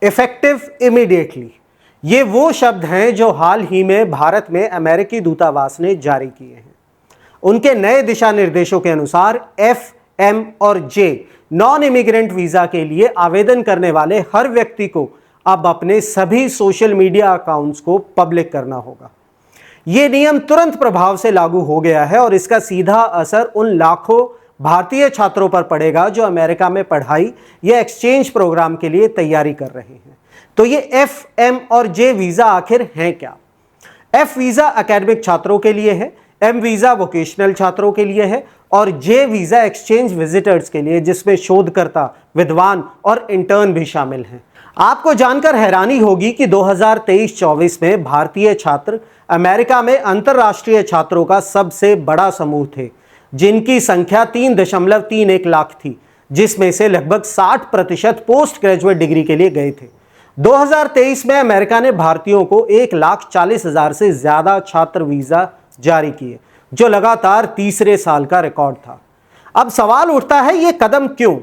Effective immediately, ये वो शब्द हैं जो हाल ही में भारत में अमेरिकी दूतावास ने जारी किए हैं। उनके नए दिशा निर्देशों के अनुसार एफ, एम और जे नॉन इमिग्रेंट वीजा के लिए आवेदन करने वाले हर व्यक्ति को अब अपने सभी सोशल मीडिया अकाउंट्स को पब्लिक करना होगा। ये नियम तुरंत प्रभाव से लागू हो गया है और इसका सीधा असर उन लाखों भारतीय छात्रों पर पड़ेगा जो अमेरिका में पढ़ाई या एक्सचेंज प्रोग्राम के लिए तैयारी कर रहे हैं। तो ये एफ, एम और जे वीजा आखिर हैं क्या? एफ वीजा एकेडमिक छात्रों के लिए है, एम वीजा वोकेशनल छात्रों के लिए है और जे वीजा एक्सचेंज विजिटर्स के लिए, जिसमें शोधकर्ता, विद्वान और इंटर्न भी शामिल हैं। आपको जानकर हैरानी होगी कि 2023-24 में भारतीय छात्र अमेरिका में अंतर्राष्ट्रीय छात्रों का सबसे बड़ा समूह थे, जिनकी संख्या 3.31 लाख थी, जिसमें से लगभग 60% पोस्ट ग्रेजुएट डिग्री के लिए गए थे। 2023 में अमेरिका ने भारतीयों को 1,40,000 से ज्यादा छात्र वीजा जारी किए, जो लगातार तीसरे साल का रिकॉर्ड था। अब सवाल उठता है, ये कदम क्यों?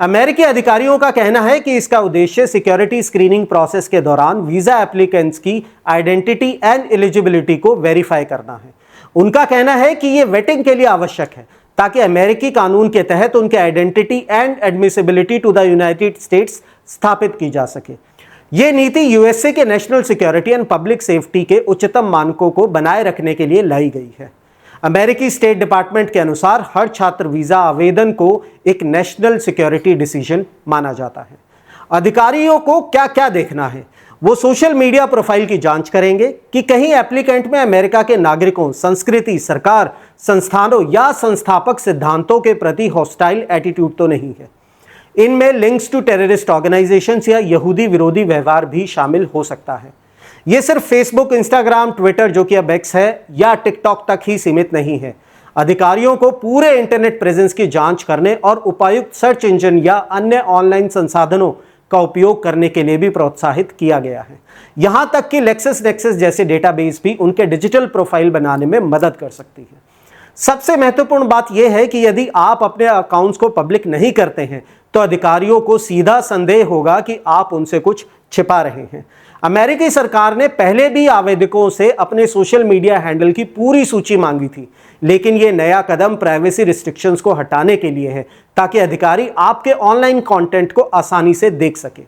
अमेरिकी अधिकारियों का कहना है कि इसका उद्देश्य सिक्योरिटी स्क्रीनिंग प्रोसेस के दौरान वीजा एप्लीकेंट्स की आइडेंटिटी एंड एलिजिबिलिटी को वेरीफाई करना है। उनका कहना है कि यह वेटिंग के लिए आवश्यक है ताकि अमेरिकी कानून के तहत उनके identity and admissibility to the United States स्थापित की जा सके। यह नीति यूएसए के national security and public safety के उच्चतम मानकों को बनाए रखने के लिए लाई गई है। अमेरिकी स्टेट डिपार्टमेंट के अनुसार हर छात्र वीजा आवेदन को एक नेशनल सिक्योरिटी डिसीजन माना जाता है। अधिकारियों को क्या क्या देखना है? वो सोशल मीडिया प्रोफाइल की जांच करेंगे कि कहीं एप्लीकेंट में अमेरिका के नागरिकों, संस्कृति, सरकार, संस्थानों या संस्थापक सिद्धांतों के प्रति हॉस्टाइल एटीट्यूड तो नहीं है। इनमें लिंक्स टू टेररिस्ट ऑर्गेनाइजेशंस या यहूदी विरोधी व्यवहार भी शामिल हो सकता है। ये सिर्फ फेसबुक, इंस्टाग्राम, ट्विटर जो कि अब एक्स है, या टिकटॉक तक ही सीमित नहीं है। अधिकारियों को पूरे इंटरनेट प्रेजेंस की जांच करने और उपयुक्त सर्च इंजन या अन्य ऑनलाइन संसाधनों का उपयोग करने के लिए भी प्रोत्साहित किया गया है। यहां तक कि लेक्सस जैसे डेटाबेस भी उनके डिजिटल प्रोफाइल बनाने में मदद कर सकती है। सबसे महत्वपूर्ण बात यह है कि यदि आप अपने अकाउंट्स को पब्लिक नहीं करते हैं तो अधिकारियों को सीधा संदेह होगा कि आप उनसे कुछ छिपा रहे हैं। अमेरिकी सरकार ने पहले भी आवेदकों से अपने सोशल मीडिया हैंडल की पूरी सूची मांगी थी, लेकिन यह नया कदम प्राइवेसी रिस्ट्रिक्शंस को हटाने के लिए है ताकि अधिकारी आपके ऑनलाइन कंटेंट को आसानी से देख सके।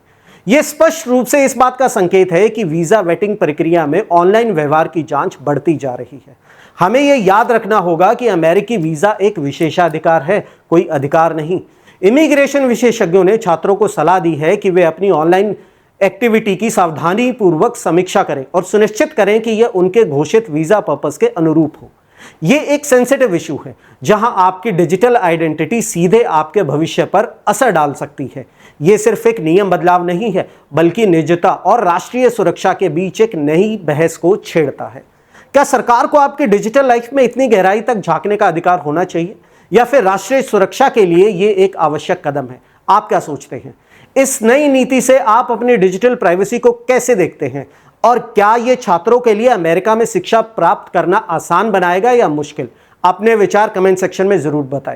यह स्पष्ट रूप से इस बात का संकेत है कि वीजा वेटिंग प्रक्रिया में ऑनलाइन व्यवहार की जांच बढ़ती जा रही है। हमें यह याद रखना होगा कि अमेरिकी वीजा एक विशेषाधिकार है, कोई अधिकार नहीं। इमिग्रेशन विशेषज्ञों ने छात्रों को सलाह दी है कि वे अपनी ऑनलाइन एक्टिविटी की सावधानी पूर्वक समीक्षा करें और सुनिश्चित करें कि यह उनके घोषित वीजा पर्पस के अनुरूप हो। यह एक सेंसिटिव इशू है जहां आपकी डिजिटल आइडेंटिटी सीधे आपके भविष्य पर असर डाल सकती है। यह सिर्फ एक नियम बदलाव नहीं है, बल्कि निजता और राष्ट्रीय सुरक्षा के बीच एक नई बहस को छेड़ता है। क्या सरकार को आपकी डिजिटल लाइफ में इतनी गहराई तक झांकने का अधिकार होना चाहिए, या फिर राष्ट्रीय सुरक्षा के लिए यह एक आवश्यक कदम है? आप क्या सोचते हैं? इस नई नीति से आप अपनी डिजिटल प्राइवेसी को कैसे देखते हैं, और क्या यह छात्रों के लिए अमेरिका में शिक्षा प्राप्त करना आसान बनाएगा या मुश्किल? अपने विचार कमेंट सेक्शन में जरूर बताएं।